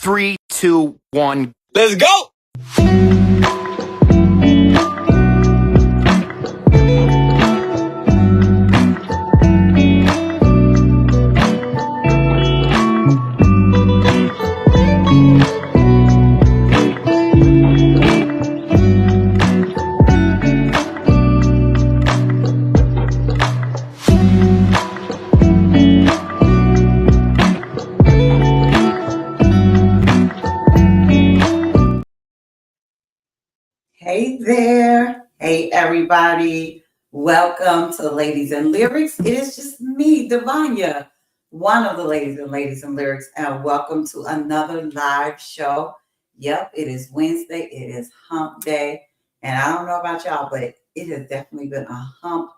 3, 2, 1. Let's go! Hey there. Hey, everybody. Welcome to Ladies and Lyrics. It is just me, Devanya, one of the ladies and lyrics, and welcome to another live show. Yep, it is Wednesday. It is hump day. And I don't know about y'all, but it has definitely been a hump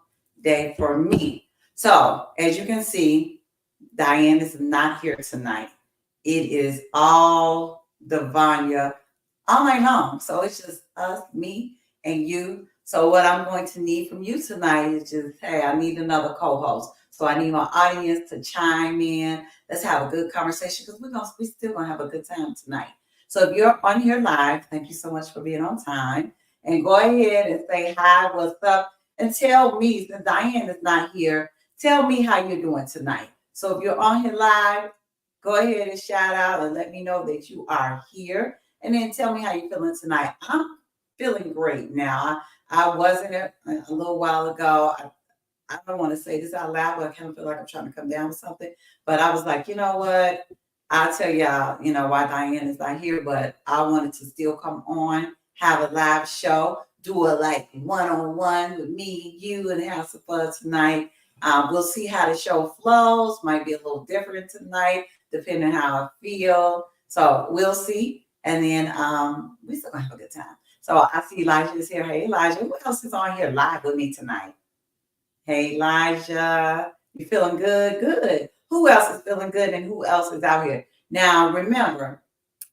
day for me. So, as you can see, Diane is not here tonight. It is all Devanya all night long. So it's just us, me, and you. So what I'm going to need from you tonight is just, hey, I need another co-host. So I need my audience to chime in. Let's have a good conversation because we're still gonna have a good time tonight. So if you're on here live, thank you so much for being on time. And go ahead and say hi, what's up, and tell me, since Diane is not here, tell me how you're doing tonight. So if you're on here live, go ahead and shout out and let me know that you are here. And then tell me how you're feeling tonight. I'm feeling great now. I wasn't a little while ago. I don't want to say this out loud, but I kind of feel like I'm trying to come down with something. But I was like, you know what? I'll tell y'all, why Diane is not here, but I wanted to still come on, have a live show, do a like one-on-one with me, you, and have some fun tonight. We'll see how the show flows. Might be a little different tonight, depending on how I feel. So we'll see. And then we still gonna have a good time. So I see Elijah is here. Hey Elijah, who else is on here live with me tonight? Hey Elijah, you feeling good? Good. Who else is feeling good and who else is out here? Now remember,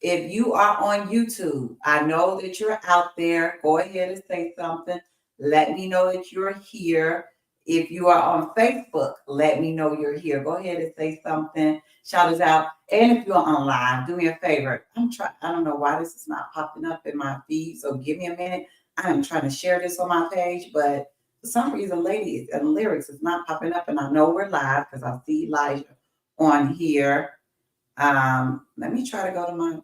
if you are on YouTube, I know that you're out there. Go ahead and say something. Let me know that you're here. If you are on Facebook, let me know you're here. Go ahead and say something. Shout us out. And if you're on live, do me a favor. I don't know why this is not popping up in my feed. So give me a minute. I am trying to share this on my page, but for some reason, ladies and lyrics is not popping up. And I know we're live because I see Elijah on here. Let me try to go to my.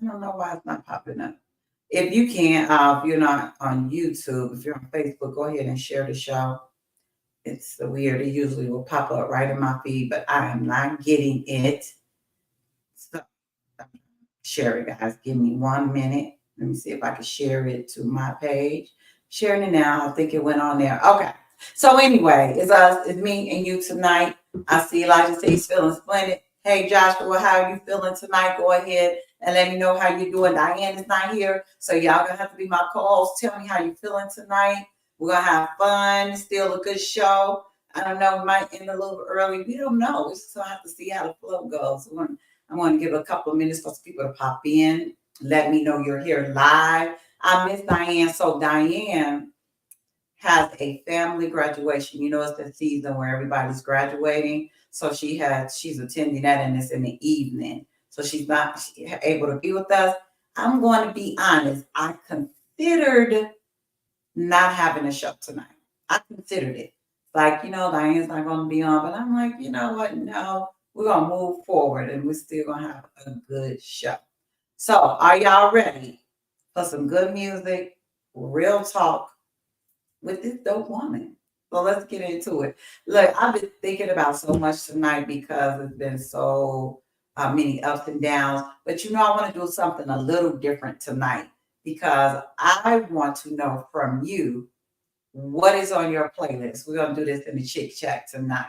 I don't know why it's not popping up. If you can, if you're not on YouTube, if you're on Facebook, go ahead and share the show. It's so weird. It usually will pop up right in my feed, but I am not getting it. So share it, guys. Give me 1 minute. Let me see if I can share it to my page. Sharing it now. I think it went on there. Okay. So anyway, it's us, it's me and you tonight. I see Elijah say he's feeling splendid. Hey Joshua, how are you feeling tonight? Go ahead and let me know how you're doing. Diane is not here, so y'all gonna have to be my co-host. Tell me how you're feeling tonight. We're gonna have fun. Still a good show. I don't know, we might end a little early. We don't know. We just gonna have to see how the flow goes. I'm going to give a couple of minutes for people to pop in. Let me know you're here live. I miss Diane. So Diane has a family graduation. It's the season where everybody's graduating. So she's attending that, and it's in the evening. So she's not able to be with us. I'm going to be honest. I considered not having a show tonight. I considered it. Like, Diane's not going to be on, but I'm like, you know what? No, we're going to move forward and we're still going to have a good show. So are y'all ready for some good music, real talk with this dope woman? So let's get into it. Look, I've been thinking about so much tonight because it's been so many ups and downs. But I want to do something a little different tonight because I want to know from you what is on your playlist. We're gonna do this in the chit chat tonight,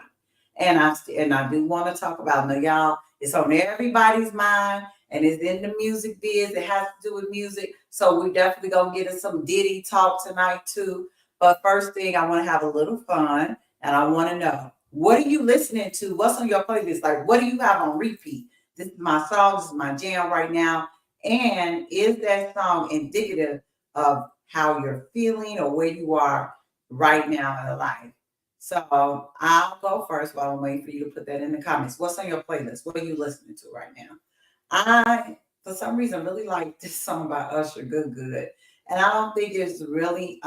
and I do want to talk about. Now, y'all, it's on everybody's mind, and it's in the music biz. It has to do with music, so we definitely gonna get in some Diddy talk tonight too. But first thing, I want to have a little fun, and I want to know, what are you listening to? What's on your playlist? Like, what do you have on repeat? This is my song. This is my jam right now. And is that song indicative of how you're feeling or where you are right now in life? So I'll go first while I'm waiting for you to put that in the comments. What's on your playlist? What are you listening to right now? I, for some reason, really like this song by Usher, Good Good. And I don't think it's really,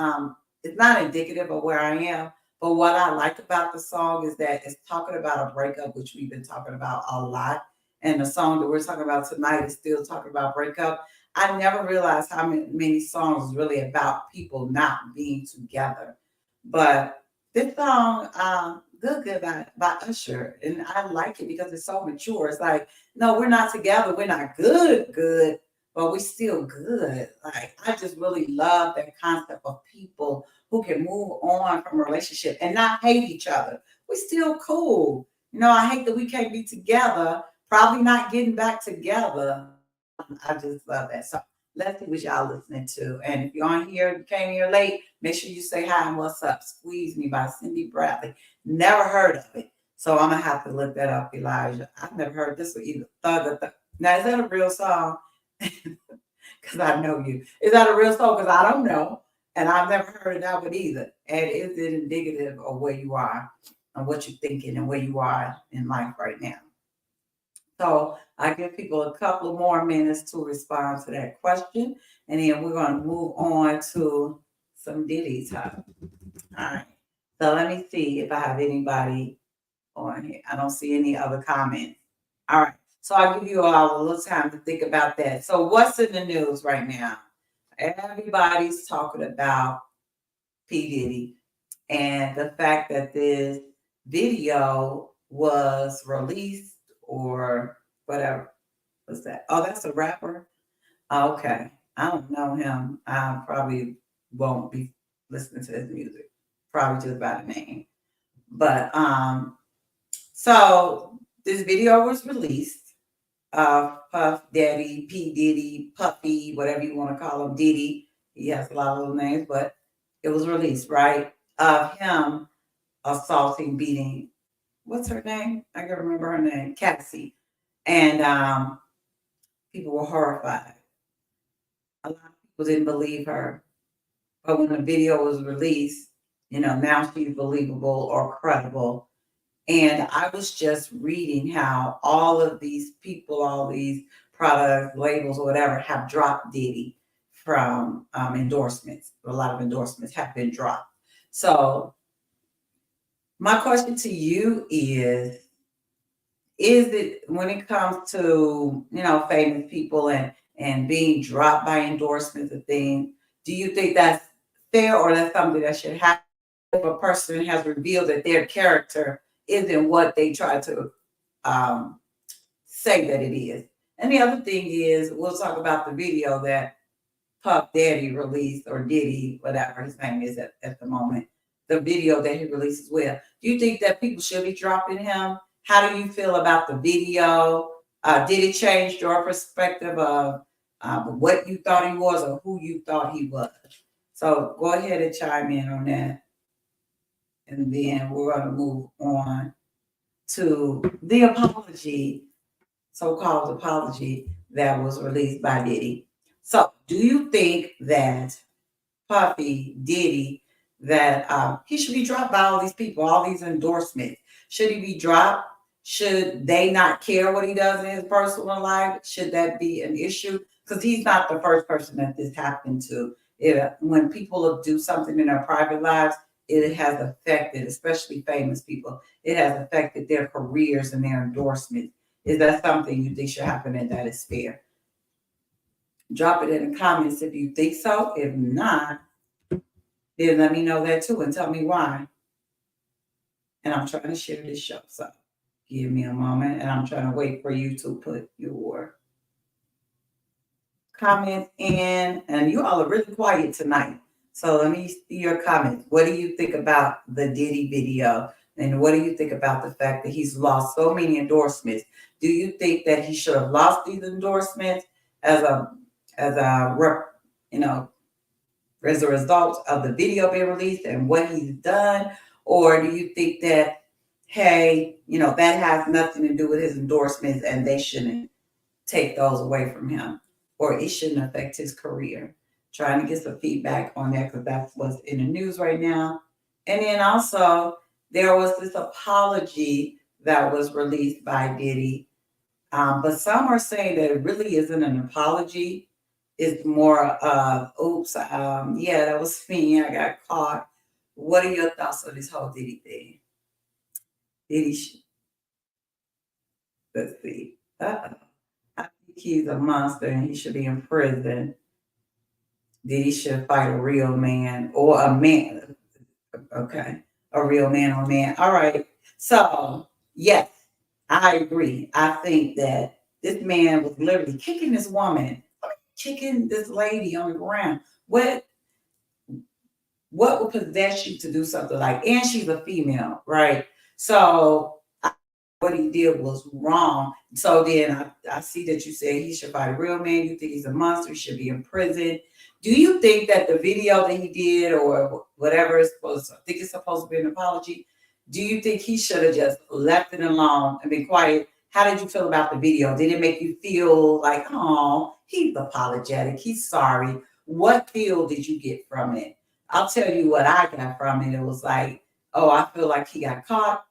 it's not indicative of where I am. But what I like about the song is that it's talking about a breakup, which we've been talking about a lot. And the song that we're talking about tonight is still talking about breakup. I never realized how many songs is really about people not being together. But this song, Good Good by Usher, and I like it because it's so mature. It's like, no, we're not together. We're not good, but we still good. Like, I just really love that concept of people who can move on from a relationship and not hate each other. We still cool. I hate that we can't be together, probably not getting back together. I just love that. So let's see what y'all listening to. And if you're on here, you came here late, make sure you say hi and what's up. Squeeze Me by Cindy Bradley. Never heard of it. So I'm gonna have to look that up, Elijah. I've never heard this one either. Now is that a real song? Because I know you. Is that a real song? Because I don't know. And I've never heard of that one either. And is it indicative of where you are and what you're thinking and where you are in life right now? So I give people a couple of more minutes to respond to that question. And then we're going to move on to some Diddy talk. All right. So let me see if I have anybody on here. I don't see any other comments. All right. So I'll give you all a little time to think about that. So what's in the news right now? Everybody's talking about P. Diddy and the fact that this video was released or whatever. What's that? Oh, that's a rapper? Oh, okay. I don't know him. I probably won't be listening to his music. Probably just by the name. But so this video was released of Puff Daddy, P. Diddy, Puffy, whatever you want to call him, Diddy. He has a lot of little names, but it was released, right? Of him assaulting, beating, what's her name? I can remember her name, Cassie. And people were horrified. A lot of people didn't believe her. But when the video was released, now she's believable or credible. And I was just reading how all of these people, all these product labels or whatever, have dropped Diddy from endorsements. A lot of endorsements have been dropped. So my question to you is it when it comes to famous people and being dropped by endorsements and things, do you think that's fair or that's something that should happen if a person has revealed that their character isn't what they try to um, say that it is? And the other thing is, we'll talk about the video that Puff Daddy released, or Diddy, whatever his name is at the moment, the video that he released as well. Do you think that people should be dropping him? How do you feel about the video? Did it change your perspective of what you thought he was or who you thought he was? So go ahead and chime in on that. And then we're going to move on to the apology, so-called apology that was released by Diddy. So do you think that Puffy, Diddy, that he should be dropped by all these people, all these endorsements? Should he be dropped? Should they not care what he does in his personal life? Should that be an issue? Because he's not the first person that this happened to. When people do something in their private lives, it has affected, especially famous people, it has affected their careers and their endorsements. Is that something you think should happen and that is fair? Drop it in the comments if you think so. If not, then let me know that too and tell me why. And I'm trying to share this show. So give me a moment and I'm trying to wait for you to put your comments in. And you all are really quiet tonight. So let me see your comments. What do you think about the Diddy video? And what do you think about the fact that he's lost so many endorsements? Do you think that he should have lost these endorsements as a you know as a result of the video being released and what he's done? Or do you think that, hey, that has nothing to do with his endorsements and they shouldn't take those away from him, or it shouldn't affect his career? Trying to get some feedback on that because that's what's in the news right now. And then also, there was this apology that was released by Diddy But some are saying that it really isn't an apology. It's more oops, yeah, that was me. I got caught. What are your thoughts on this whole Diddy thing? Diddy, let's see. I think he's a monster and he should be in prison. Diddy should fight a real man or a man. Okay. A real man or man. All right. So, yes, I agree. I think that this man was literally kicking this woman, kicking this lady on the ground. What would possess you to do something like, and she's a female, right? So what he did was wrong. So then I see that you say he should fight a real man. You think he's a monster, he should be in prison. Do you think that the video that he did or whatever is supposed to, I think it's supposed to be an apology. Do you think he should have just left it alone and been quiet? How did you feel about the video? Did it make you feel like, oh, he's apologetic, he's sorry? What feel did you get from it? I'll tell you what I got from it. It was like, oh, I feel like he got caught.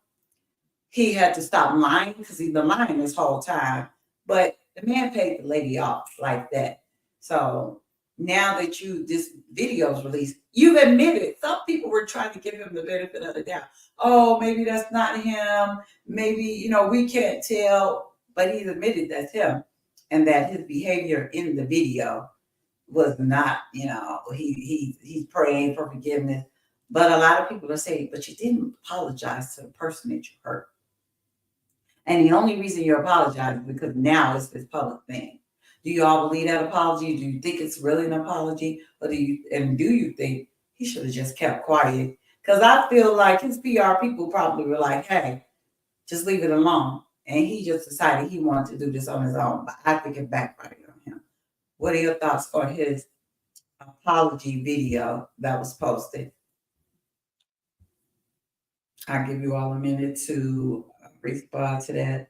He had to stop lying because he's been lying this whole time. But the man paid the lady off like that. So now that this video is released, you've admitted some people were trying to give him the benefit of the doubt. Oh, maybe that's not him. Maybe, we can't tell. But he's admitted that's him and that his behavior in the video was not, he's praying for forgiveness. But a lot of people are saying, but you didn't apologize to the person that you hurt. And the only reason you apologize is because now it's this public thing. Do you all believe that apology? Do you think it's really an apology? Or do you think he should have just kept quiet? Because I feel like his PR people probably were like, hey, just leave it alone. And he just decided he wanted to do this on his own. But I think it backfired on him. What are your thoughts on his apology video that was posted? I'll give you all a minute to respond to that.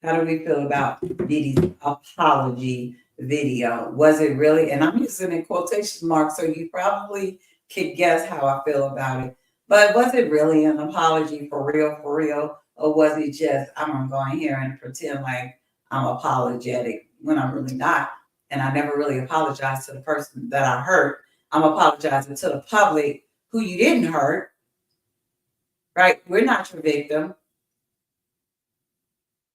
How do we feel about Diddy's apology video? Was it really, and I'm using in quotation marks, so you probably could guess how I feel about it. But was it really an apology for real? Or was it just, I'm going to go in here and pretend like I'm apologetic when I'm really not? And I never really apologized to the person that I hurt. I'm apologizing to the public who you didn't hurt, right? We're not your victim.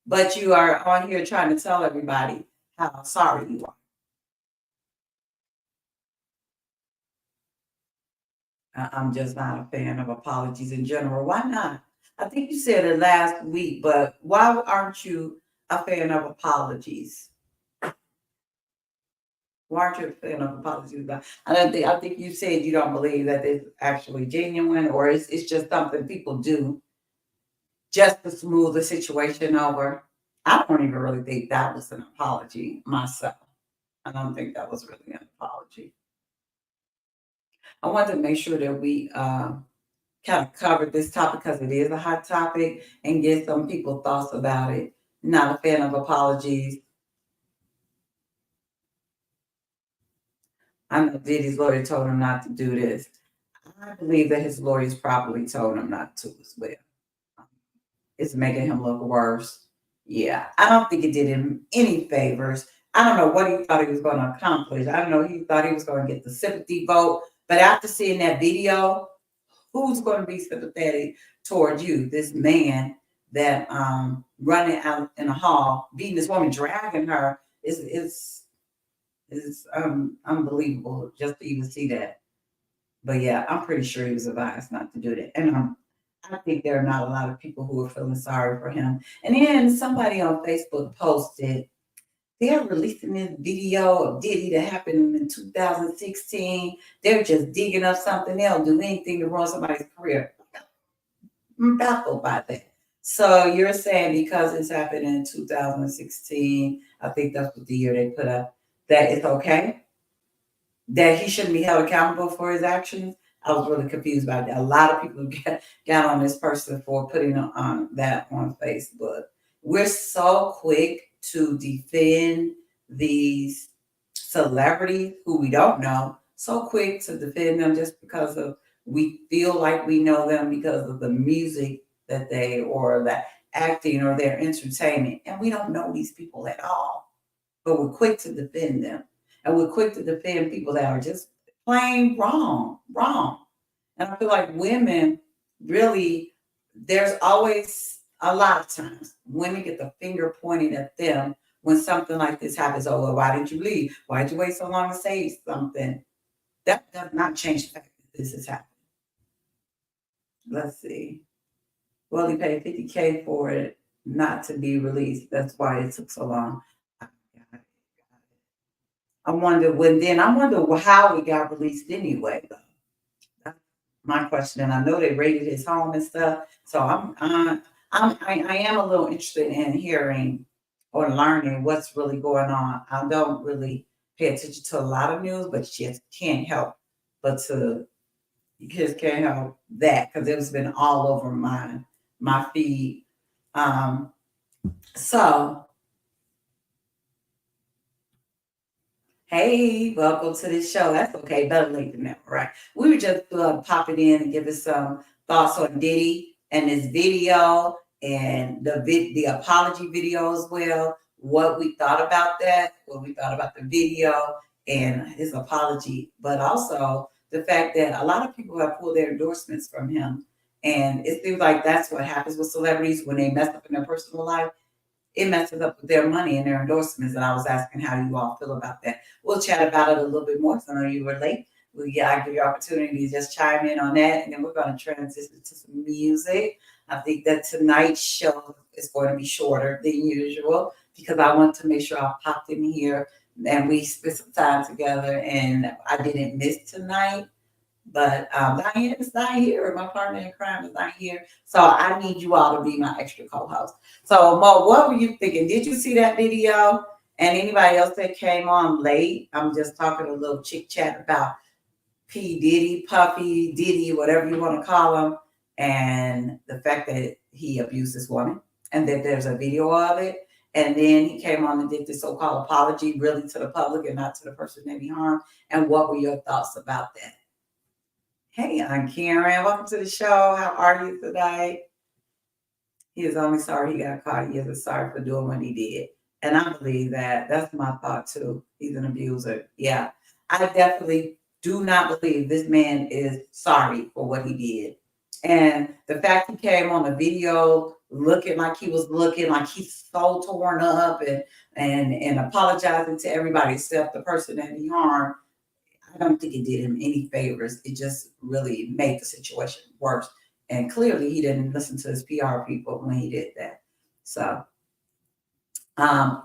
But you are on here trying to tell everybody how sorry you are. I'm just not a fan of apologies in general. Why not? I think you said it last week, but why aren't you a fan of apologies? Why aren't you a fan of apologies? I think you said you don't believe that it's actually genuine, or it's just something people do just to smooth the situation over. I don't even really think that was an apology myself. I don't think that was really an apology. I want to make sure that we kind of cover this topic because it is a hot topic and get some people thoughts about it. Not a fan of apologies. I know Diddy's lawyer told him not to do this. I believe that his lawyers probably told him not to as well. It's making him look worse. Yeah, I don't think it did him any favors. I don't know what he thought he was going to accomplish. I don't know. He thought he was going to get the sympathy vote. But after seeing that video, who's going to be sympathetic towards you? This man that running out in the hall, beating this woman, dragging her is unbelievable just to even see that. But yeah, I'm pretty sure he was advised not to do that. And I think there are not a lot of people who are feeling sorry for him. And then somebody on Facebook posted, they're releasing this video of Diddy that happened in 2016. They're just digging up something. They'll do anything to ruin somebody's career. I'm baffled by that. So you're saying because it's happened in 2016, I think that's what the year they put up, that it's okay? That he shouldn't be held accountable for his actions? I was really confused about that. A lot of people got on this person for putting that on Facebook. We're so quick to defend these celebrities who we don't know, so quick to defend them just because of we feel like we know them because of the music that they or that acting or their entertainment. And we don't know these people at all, but we're quick to defend them. And we're quick to defend people that are just plain wrong, wrong. And I feel like women really, there's always a lot of times women get the finger pointed at them when something like this happens. Oh, well, why didn't you leave? Why did you wait so long to say something? That does not change the fact that this is happening. Let's see. Well, he paid 50K for it not to be released. That's why it took so long. I wonder when then I wonder how it got released anyway, though. That's my question. And I know they raided his home and stuff. So I am a little interested in hearing or learning what's really going on. I don't really pay attention to a lot of news, but just can't help but to you just can't help that because it's been all over my feed. Um, so hey, welcome to the show. That's okay, better late than never, right? We were just popping in and giving some thoughts on Diddy and this video and the apology video as well. What we thought about that, what we thought about the video and his apology, but also the fact that a lot of people have pulled their endorsements from him. And it seems like that's what happens with celebrities when they mess up in their personal life, it messes up with their money and their endorsements. And I was asking how you all feel about that. We'll chat about it a little bit more. Some of you were late. I give you opportunity to just chime in on that. And then we're going to transition to some music. I think that tonight's show is going to be shorter than usual because I want to make sure I popped in here and we spent some time together and I didn't miss tonight. But Diane is not here. My partner in crime is not here. So I need you all to be my extra co-host. So Mo, what were you thinking? Did you see that video? And anybody else that came on late? I'm just talking a little chit chat about P. Diddy, Puffy, Diddy, whatever you want to call him, and the fact that he abused this woman and that there's a video of it. And then he came on and did this so-called apology really to the public and not to the person that he harmed. And what were your thoughts about that? Hey, I'm Karen. Welcome to the show. How are you today? He is only sorry he got caught. He isn't sorry for doing what he did. And I believe that. That's my thought too. He's an abuser. Yeah. I definitely do not believe this man is sorry for what he did. And the fact he came on the video looking like he was looking like he's so torn up and apologizing to everybody except the person that he harmed, I don't think it did him any favors. It just really made the situation worse. And clearly, he didn't listen to his PR people when he did that. So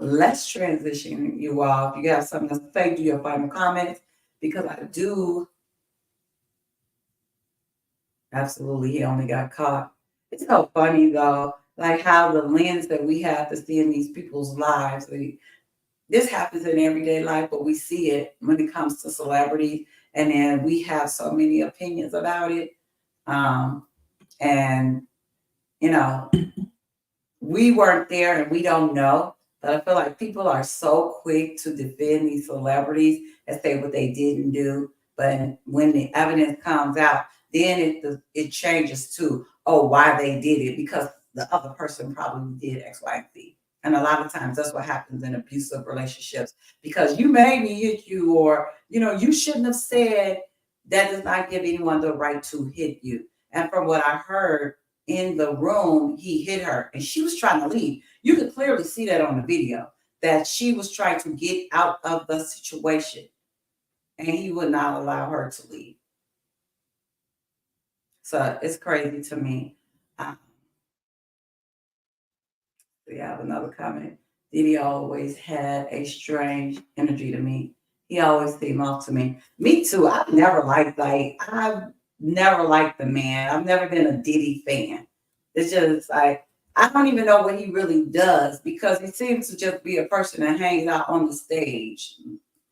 let's transition, you all. If you have something to say, do your final comments because I do. Absolutely, he only got caught. It's so funny though, like how the lens that we have to see in these people's lives. This happens in everyday life, but we see it when it comes to celebrities, and then we have so many opinions about it. And you know, we weren't there and we don't know, but I feel like people are so quick to defend these celebrities and say what they didn't do. But when the evidence comes out, then it changes to, oh, why they did it because the other person probably did X, Y, and Z. And a lot of times that's what happens in abusive relationships because you made me hit you, or you shouldn't have said. That does not give anyone the right to hit you. And from what I heard, in the room, he hit her and she was trying to leave. You could clearly see that on the video that she was trying to get out of the situation and he would not allow her to leave. So it's crazy to me. We have another comment. Diddy always had a strange energy to me. He always seemed off to me. Me too. I've never liked the man. I've never been a Diddy fan. It's just like I don't even know what he really does because he seems to just be a person that hangs out on the stage.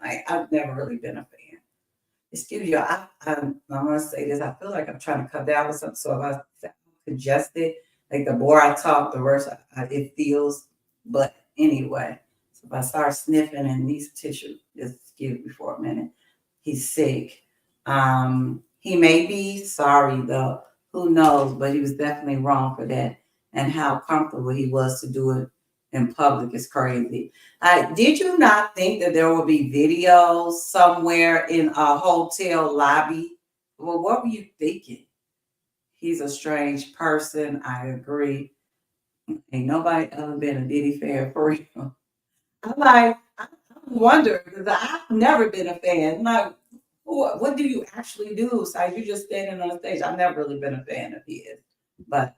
Like I've never really been a fan. Excuse you. I'm gonna say this. I feel like I'm trying to cut down with something. So if I sound congested, like the more I talk, the worse it feels. But anyway, so if I start sniffing and needs tissue, just excuse me for a minute. He's sick. He may be sorry though. Who knows? But he was definitely wrong for that. and how comfortable he was to do it in public is crazy. Did you not think that there would be videos somewhere in a hotel lobby? Well, what were you thinking? He's a strange person. I agree. Ain't nobody ever been a Diddy fan for real. I wonder because I've never been a fan. Like, what do you actually do? So you just standing on the stage. I've never really been a fan of his. But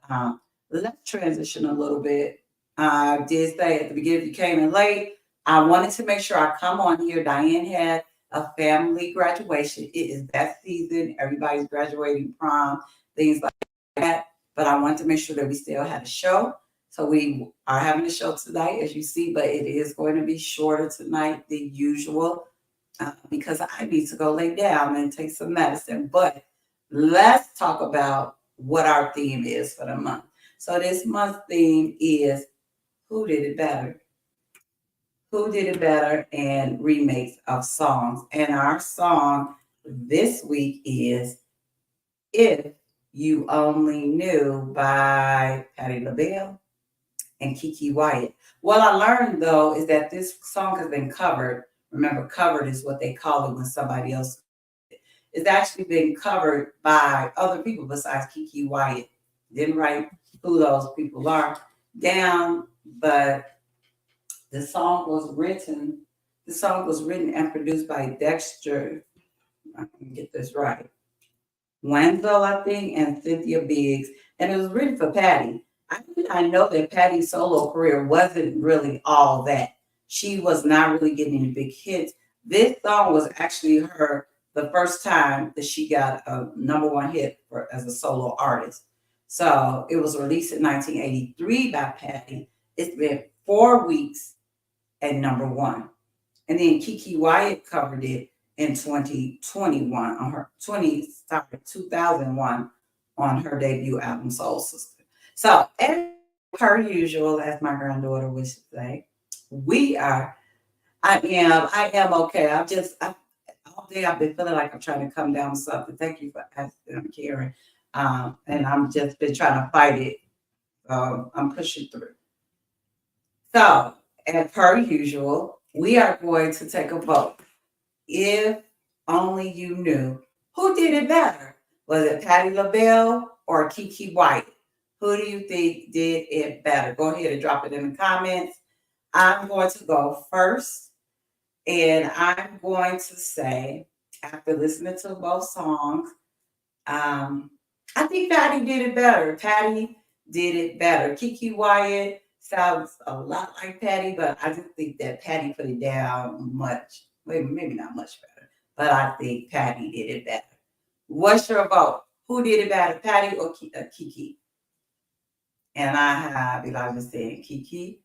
let's transition a little bit. I did say at the beginning, if you came in late, I wanted to make sure I come on here. Diane had a family graduation. It is that season. Everybody's graduating, prom, things like that. But I wanted to make sure that we still had a show. So we are having a show tonight, as you see, but it is going to be shorter tonight than usual because I need to go lay down and take some medicine. But let's talk about what our theme is for the month. So this month's theme is who did it better? Who did it better and remakes of songs. And our song this week is If You Only Knew by Pattie LaBelle and Keke Wyatt. What I learned though is that this song has been covered. Remember, covered is what they call it when somebody else. It's actually been covered by other people besides Keke Wyatt. Didn't write who those people are down, but the song was written. The song was written and produced by Dexter. I can get this right. Wenzel, I think, and Cynthia Biggs, and it was written for Pattie. I know that Pattie's solo career wasn't really all that. She was not really getting any big hits. This song was actually the first time that she got a number one hit as a solo artist. So it was released in 1983 by Pattie. It's been 4 weeks at number one. And then Keke Wyatt covered it in 2021 on her 2001 on her debut album Soul Sister. So as per usual, as my granddaughter would say, I am okay. All day I've been feeling like I'm trying to come down with something. Thank you for asking, Karen. And I'm just been trying to fight it. I'm pushing through. So, as per usual, we are going to take a vote. If only you knew who did it better. Was it Pattie LaBelle or Keke Wyatt? Who do you think did it better? Go ahead and drop it in the comments. I'm going to go first, and I'm going to say, after listening to both songs, I think Pattie did it better. Pattie did it better. Keke Wyatt sounds a lot like Pattie, but I just think that Pattie put it down much, maybe not much better, but I think Pattie did it better. What's your vote? Who did it better, Pattie or Keke? And I have Elijah saying Keke.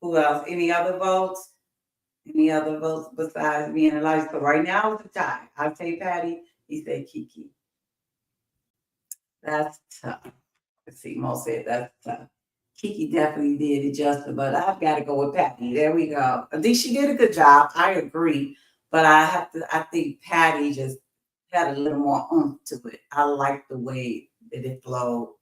Who else? Any other votes? Any other votes besides me and Elijah? So right now it's a tie. I'll say Pattie. He said Keke. That's tough. Let's see, Mo said that's tough. Keke definitely did it justice, but I've got to go with Pattie. There we go. I think she did a good job. I agree. But I think Pattie just had a little more oomph to it. I like the way that it flowed.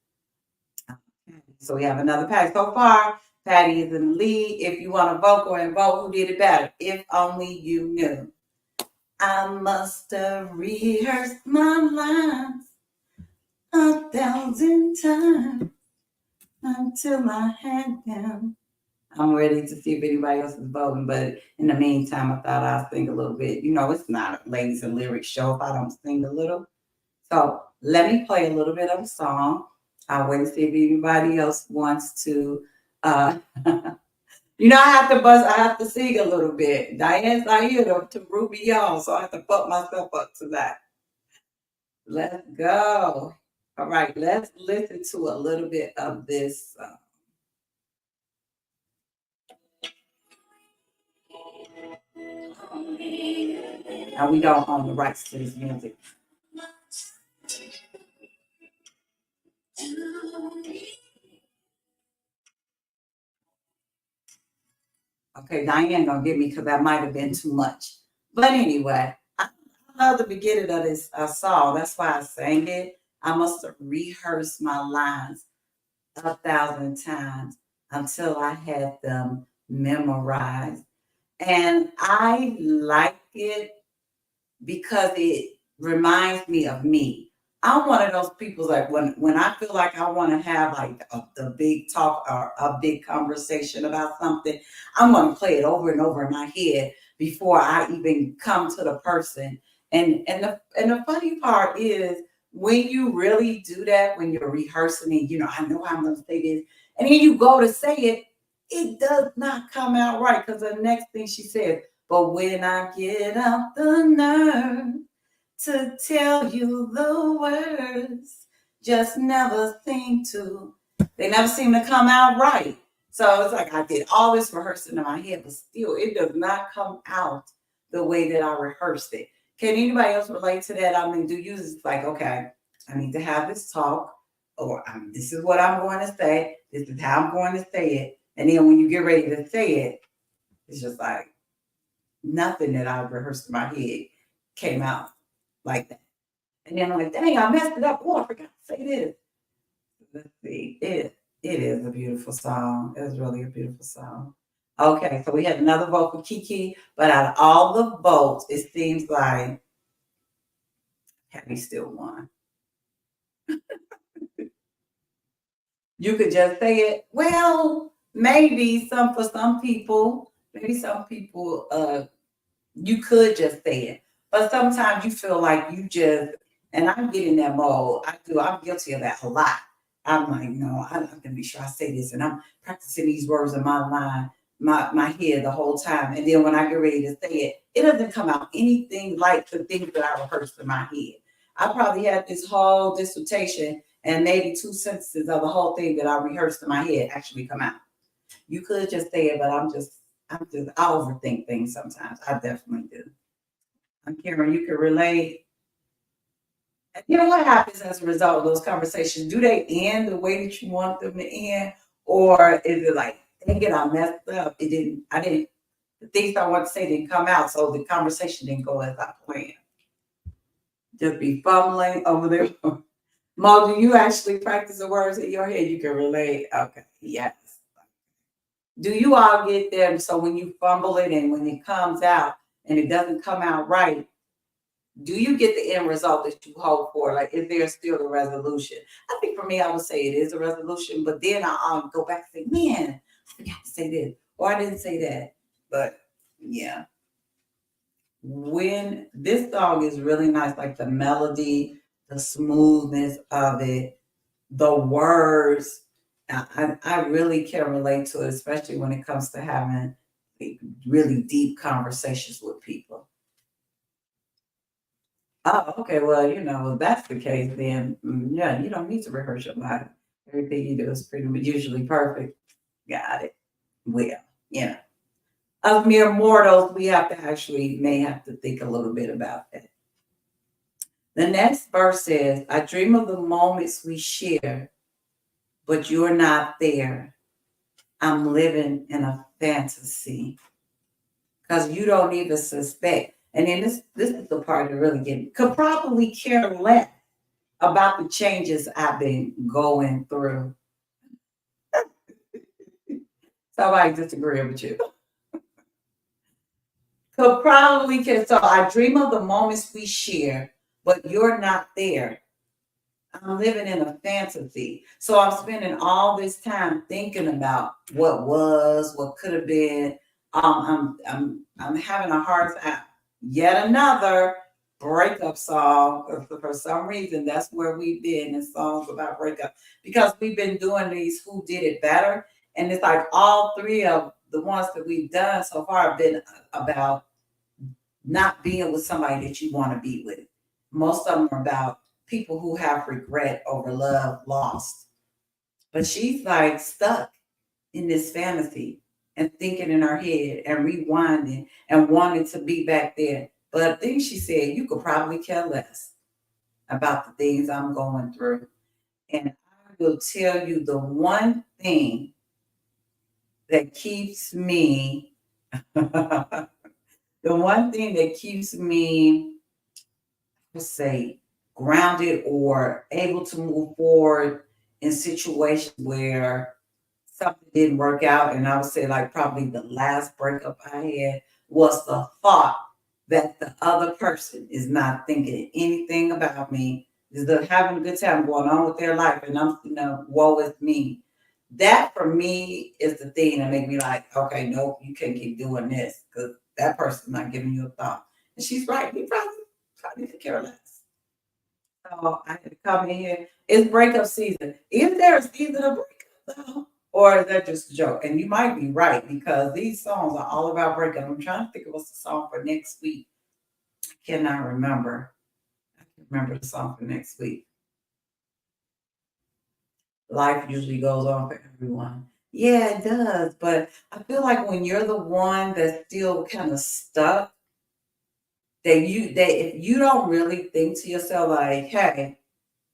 So we have another Pattie. So far, Pattie is in the lead. If you want to vote, go and vote. Who did it better? If only you knew. I must have rehearsed my lines 1,000 times until I had them. I'm ready to see if anybody else is voting, but in the meantime, I thought I'd sing a little bit. You know, it's not a ladies and lyrics show if I don't sing a little. So let me play a little bit of a song. I'll wait and see if anybody else wants to. I have to buzz. I have to sing a little bit. Diane's not here to root me on, so I have to put myself up to that. Let's go. All right, let's listen to a little bit of this. And we don't own the rights to this music. Okay, Diane gonna get me because that might have been too much. But anyway, I love the beginning of this song. That's why I sang it. I must have rehearsed my lines 1,000 times until I had them memorized. And I like it because it reminds me of me. I'm one of those people like when I feel like I want to have like the big talk or a big conversation about something, I'm going to play it over and over in my head before I even come to the person. And the funny part is when you really do that, when you're rehearsing and I know I'm going to say this, and then you go to say it, it does not come out right because the next thing she says, but when I get up the nerve to tell you the words, just never seem to. They never seem to come out right. So it's like I did all this rehearsing in my head, but still, it does not come out the way that I rehearsed it. Can anybody else relate to that? I mean, do you just like, okay, I need to have this talk, or this is what I'm going to say, this is how I'm going to say it. And then when you get ready to say it, it's just like, nothing that I rehearsed in my head came out like that. And then I'm like, dang, I messed it up. Oh, I forgot to say this. Let's see. It is a beautiful song. It's really a beautiful song. Okay, so we had another vote for Keke, but out of all the votes, it seems like Pattie still won. You could just say it. Well, maybe some for some people, maybe some people you could just say it. But sometimes you feel like you just, and I get in that mode. I do. I'm guilty of that a lot. I'm like, no, I have to be sure I say this. And I'm practicing these words in my mind, my head the whole time. And then when I get ready to say it, it doesn't come out anything like the things that I rehearsed in my head. I probably had this whole dissertation and maybe two sentences of the whole thing that I rehearsed in my head actually come out. You could just say it, but I overthink things sometimes. I definitely do. I'm Karen, you can relate. You know what happens as a result of those conversations? Do they end the way that you want them to end? Or is it like, dang it, I messed up. The things I want to say didn't come out, so the conversation didn't go as I planned. Just be fumbling over there. Mo, do you actually practice the words in your head? You can relate. Okay, yes. Do you all get them so when you fumble it and when it comes out and it doesn't come out right, do you get the end result that you hope for? Like, is there still a resolution? I think for me, I would say it is a resolution, but then I'll go back and say, man, I forgot to say this, or I didn't say that. But yeah, when this song is really nice, like the melody, the smoothness of it, the words, I really can relate to it, especially when it comes to having like, really deep conversations with people. Oh, okay. Well, if that's the case, then yeah, you don't need to rehearse your line. Everything you do is pretty much usually perfect. Got it. Well, yeah. As mere mortals, we have to actually may have to think a little bit about that. The next verse says, I dream of the moments we share, but you're not there. I'm living in a fantasy because you don't even suspect. And then this is the part that really get me. Could probably care less about the changes I've been going through. Somebody disagree with you. Could probably care. So I dream of the moments we share, but you're not there. I'm living in a fantasy. So I'm spending all this time thinking about what was, what could have been. I'm having a hard time. Yet another breakup song. For some reason, that's where we've been in songs about breakup because we've been doing these Who Did It Better, and it's like all three of the ones that we've done so far have been about not being with somebody that you want to be with. Most of them are about people who have regret over love lost. But she's like stuck in this fantasy and thinking in her head and rewinding and wanting to be back there. But I think she said, you could probably care less about the things I'm going through. And I will tell you the one thing that keeps me, the one thing that keeps me, let's say, grounded or able to move forward in situations where something didn't work out, and I would say like probably the last breakup I had was the thought that the other person is not thinking anything about me, is they're having a good time going on with their life, and I'm, woe is me. That for me is the thing that make me like, okay, nope, you can't keep doing this because that person's not giving you a thought. And she's right. He probably could care less. So I had to come in here. It's breakup season. Is there a season of breakup though? Or is that just a joke? And you might be right because these songs are all about breakup. I'm trying to think of what's the song for next week. I cannot remember. I can remember the song for next week. Life usually goes on for everyone. Yeah, it does. But I feel like when you're the one that's still kind of stuck, that if you don't really think to yourself like, hey,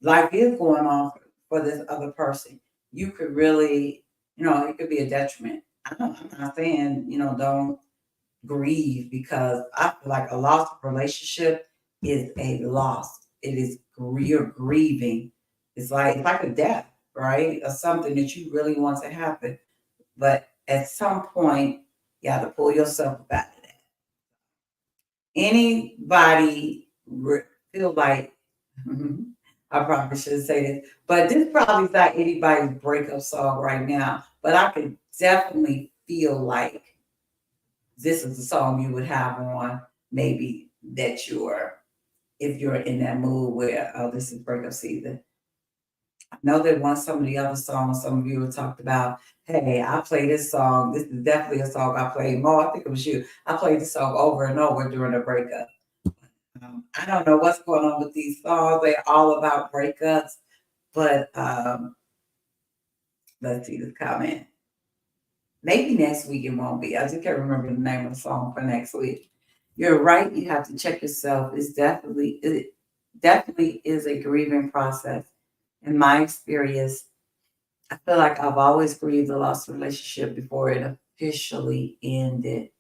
life is going on for this other person, you could really, it could be a detriment. I'm not saying, don't grieve because I feel like a lost relationship is a loss. It is you're grieving. It's like a death, right? Or something that you really want to happen. But at some point, you have to pull yourself up out of that. Anybody feel like I probably shouldn't say this, but this probably is not anybody's breakup song right now. But I could definitely feel like this is a song you would have on maybe that if you're in that mood where, oh, this is breakup season. I know that once some of the other songs, some of you have talked about, hey, I play this song. This is definitely a song I played more. I think it was you. I played this song over and over during a breakup. I don't know what's going on with these songs. They're all about breakups, but let's see this comment. Maybe next week it won't be. I just can't remember the name of the song for next week. You're right. You have to check yourself. It definitely is a grieving process. In my experience, I feel like I've always grieved a lost relationship before it officially ended.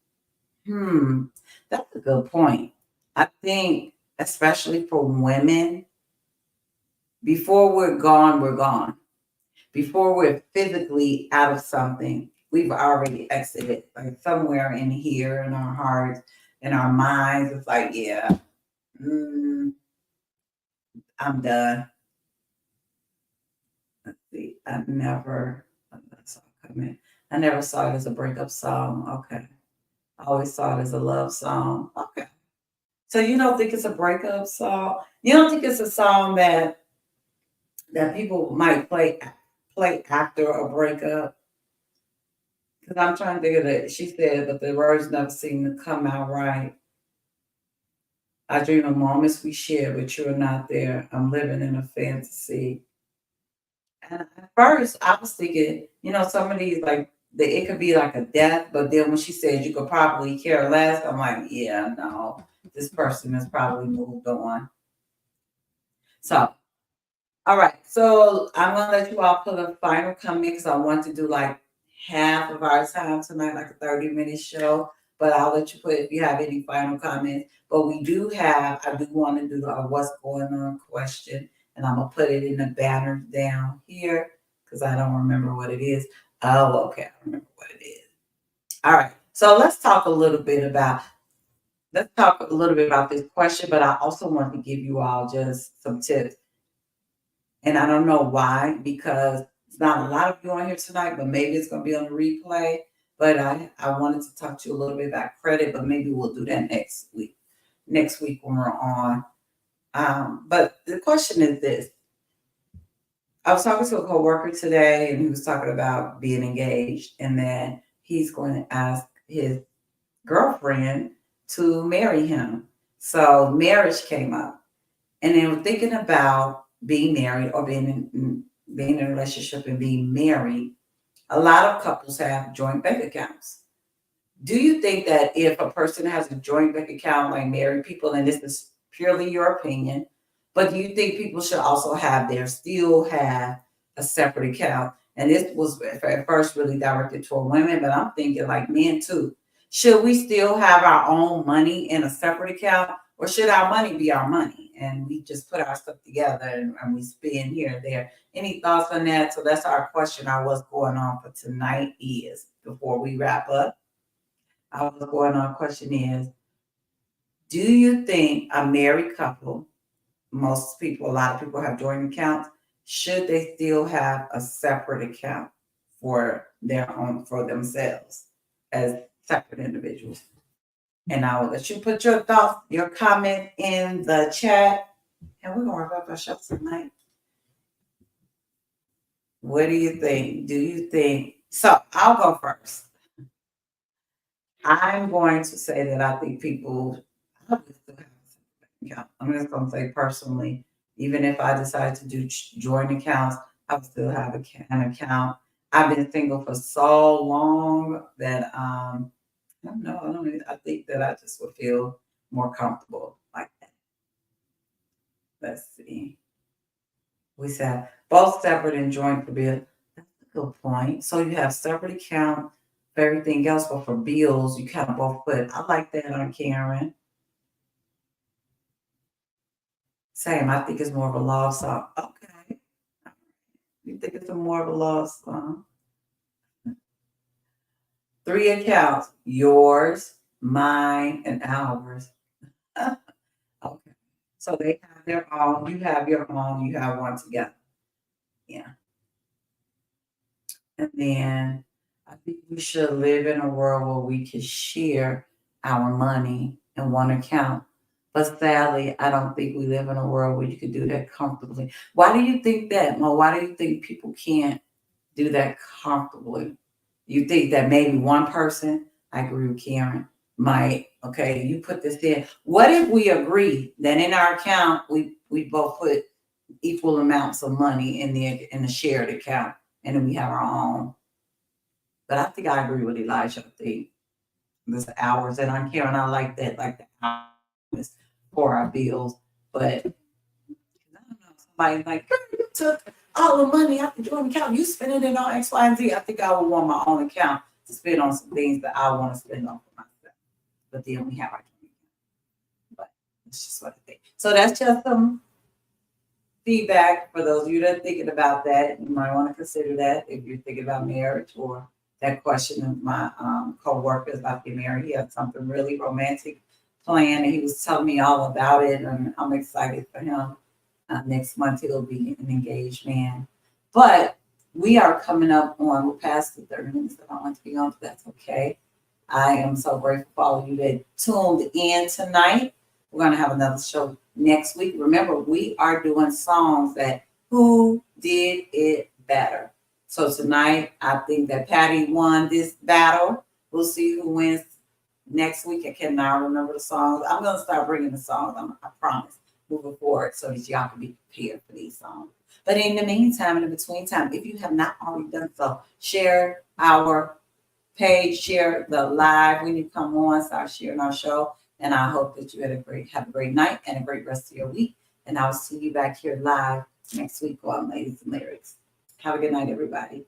Hmm, that's a good point. I think, especially for women, before we're gone, we're gone. Before we're physically out of something, we've already exited, like somewhere in here in our hearts, in our minds. It's like, yeah, mm, I'm done. Let's see. I never saw it as a breakup song. Okay. I always saw it as a love song. Okay. So you don't think it's a breakup song? You don't think it's a song that people might play after a breakup? Because I'm trying to think of it. She said, but the words never seem to come out right. I dream of moments we share, but you're not there. I'm living in a fantasy. And at first, I was thinking, some of these like it could be like a death, but then when she said you could probably care less, I'm like, yeah, no, this person has probably moved on. So, all right, so I'm gonna let you all put a final comment because I want to do like half of our time tonight, like a 30-minute show. But I'll let you put if you have any final comments. But I do want to do a what's going on question, and I'm gonna put it in the banner down here because I don't remember what it is. Oh, okay, I remember what it is. All right, so let's talk a little bit about this question, but I also want to give you all just some tips. And I don't know why, because it's not a lot of you on here tonight, but maybe it's going to be on the replay. But I wanted to talk to you a little bit about credit, but maybe we'll do that next week. Next week when we're on. But the question is this. I was talking to a coworker today, and he was talking about being engaged, and then he's going to ask his girlfriend to marry him. So marriage came up. And then thinking about being married or being in a relationship and being married, a lot of couples have joint bank accounts. Do you think that if a person has a joint bank account like married people, and this is purely your opinion, but do you think people should also still have a separate account? And this was at first really directed toward women, but I'm thinking like men too. Should we still have our own money in a separate account, or should our money be our money? and we just put our stuff together and we spin here and there. Any thoughts on that? So that's our question. What's going on for tonight is, before we wrap up, our what's going on question is, do you think a married couple, most people, a lot of people have joint accounts, should they still have a separate account for their own, for themselves as separate individuals? And I will let you put your thoughts, your comment in the chat. And we're gonna wrap up our show tonight. What do you think? Do you think so? I'll go first. I'm going to say that I think people I would still have a separate account. I'm just gonna say personally, even if I decide to do joint accounts, I would still have an account. I've been single for so long that I don't know. I think that I just would feel more comfortable like that. Let's see. We said both separate and joint for bill. That's a good point. So you have separate account for everything else, but for bills, you kind of both put. I like that on Karen. Same. I think it's more of a love song. Okay. You think it's more of a love song? 3 accounts: yours, mine, and ours. Okay. So they have their own. You have your own. You have one together. Yeah. And then I think we should live in a world where we can share our money in one account. But sadly, I don't think we live in a world where you could do that comfortably. Why do you think that, Mo? Why do you think people can't do that comfortably? You think that maybe one person, I agree with Karen, might, okay, you put this in. What if we agree that in our account we both put equal amounts of money in the shared account, and then we have our own? But I think I agree with Elijah. I think this hours, and I'm Karen. I like that, like the hours for our bills. But I don't know, somebody like, "Girl, you took all the money out the joint account. You spending it on X, Y, and Z." I think I would want my own account to spend on some things that I want to spend on for myself. But then we have our joint account. But it's just what I think. So that's just some feedback for those of you that are thinking about that. You might want to consider that if you're thinking about marriage, or that question of my co-worker about getting married. He had something really romantic planned, and he was telling me all about it, and I'm excited for him. Next month he'll be an engaged man. But we are coming up on, we're past the 30 minutes that I want to be on, but that's okay. I am so grateful for all of you that tuned in tonight. We're going to have another show next week. Remember, we are doing songs that who did it better. So tonight, I think that Pattie won this battle. We'll see who wins next week. I cannot remember the songs. I'm going to start bringing the songs, I promise, moving forward, so that y'all can be prepared for these songs. But in the meantime, in the between time, if you have not already done so, share our page, share the live when you come on, start sharing our show. And I hope that you have a great night and a great rest of your week. And I'll see you back here live next week on Ladies and Lyrics. Have a good night, everybody.